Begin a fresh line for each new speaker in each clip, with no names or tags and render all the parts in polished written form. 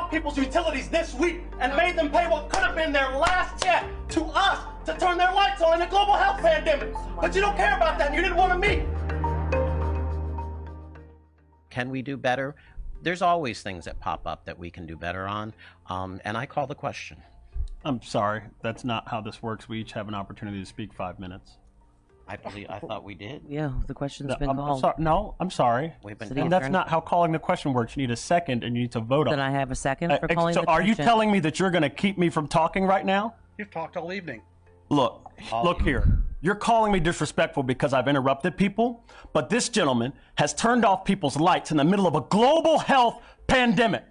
off people's utilities this week and made them pay what could have been their last check to us to turn their lights on in a global health pandemic. But you don't care about that, and you didn't want to meet.
Can we do better? There's always things that pop up that we can do better on, and I call the question.
I'm sorry, that's not how this works. We each have an opportunity to speak 5 minutes.
I thought we did.
Yeah, the question's been called.
I'm sorry. And that's not how calling the question works. You need a second, and you need to vote on it.
Then I have a second for calling the question.
So are you telling me that you're going to keep me from talking right now?
You've talked all evening.
Look here. You're calling me disrespectful because I've interrupted people, but this gentleman has turned off people's lights in the middle of a global health pandemic.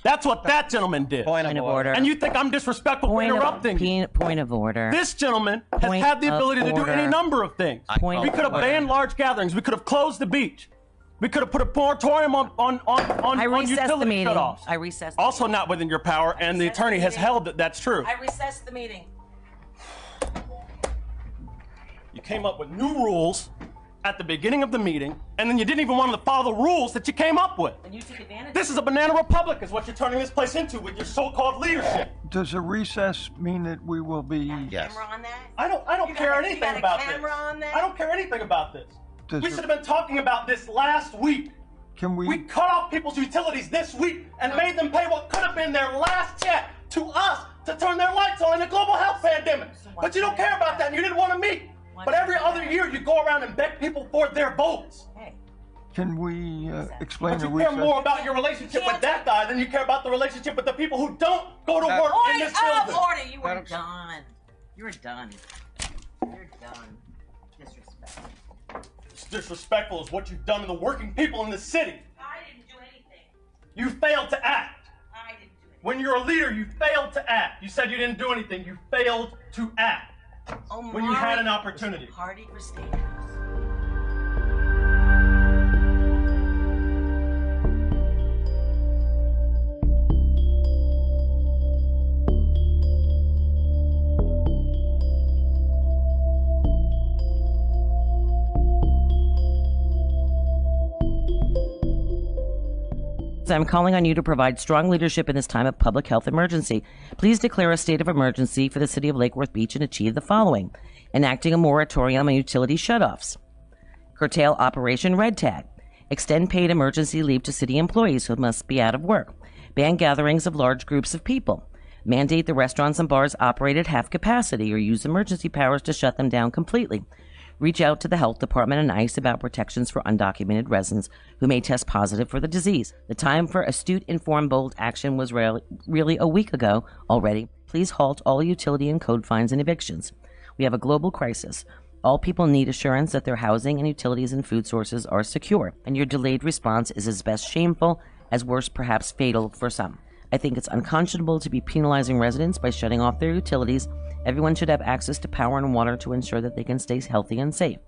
That's what that gentleman did.
Point of order.
And you think I'm disrespectful for interrupting you?
Point of order.
This gentleman has had the ability to do any number of things. We could have banned large gatherings. We could have closed the beach. We could have put a moratorium on utility
meeting.
shutoffs.
I recessed.
Also not within your power, and the attorney has held that that's true.
I recessed the meeting.
You came up with new rules at the beginning of the meeting, and then you didn't even want to follow the rules that you came up with.
And you took advantage.
This is a banana republic is what you're turning this place into with your so-called leadership.
Does a recess mean that we will be...
Yes.
Camera on that?
I don't care anything about this.
On that?
I don't care anything about this.
Does
We should have been talking about this last week.
Can we...
We cut off people's utilities this week and made them pay what could have been their last check to us to turn their lights on in a global health pandemic. But you don't care about that, and you didn't want to meet. But every other year you go around and beg people for their votes.
Can we explain
But
the
you care
recess?
more about your relationship with that guy than you care about the relationship with the people who don't go to work in this building.
Order! You were done. You're done. You're done. Disrespectful.
It's disrespectful is what you've done to the working people in the city.
I didn't do anything.
You failed to act.
I didn't do anything.
When you're a leader, you failed to act. You said you didn't do anything. You failed to act. When you had an opportunity.
Party for state. I'm calling on you to provide strong leadership in this time of public health emergency. Please declare a state of emergency for the city of Lake Worth Beach and achieve the following: enacting a moratorium on utility shutoffs, curtail Operation Red Tag, extend paid emergency leave to city employees who must be out of work, ban gatherings of large groups of people, mandate the restaurants and bars operate at half capacity or use emergency powers to shut them down completely. Reach out to the health department and ICE about protections for undocumented residents who may test positive for the disease. The time for astute, informed, bold action was really a week ago already. Please halt all utility and code fines and evictions. We have a global crisis. All people need assurance that their housing and utilities and food sources are secure, and your delayed response is as best shameful as worse, perhaps fatal for some. I think it's unconscionable to be penalizing residents by shutting off their utilities. Everyone should have access to power and water to ensure that they can stay healthy and safe.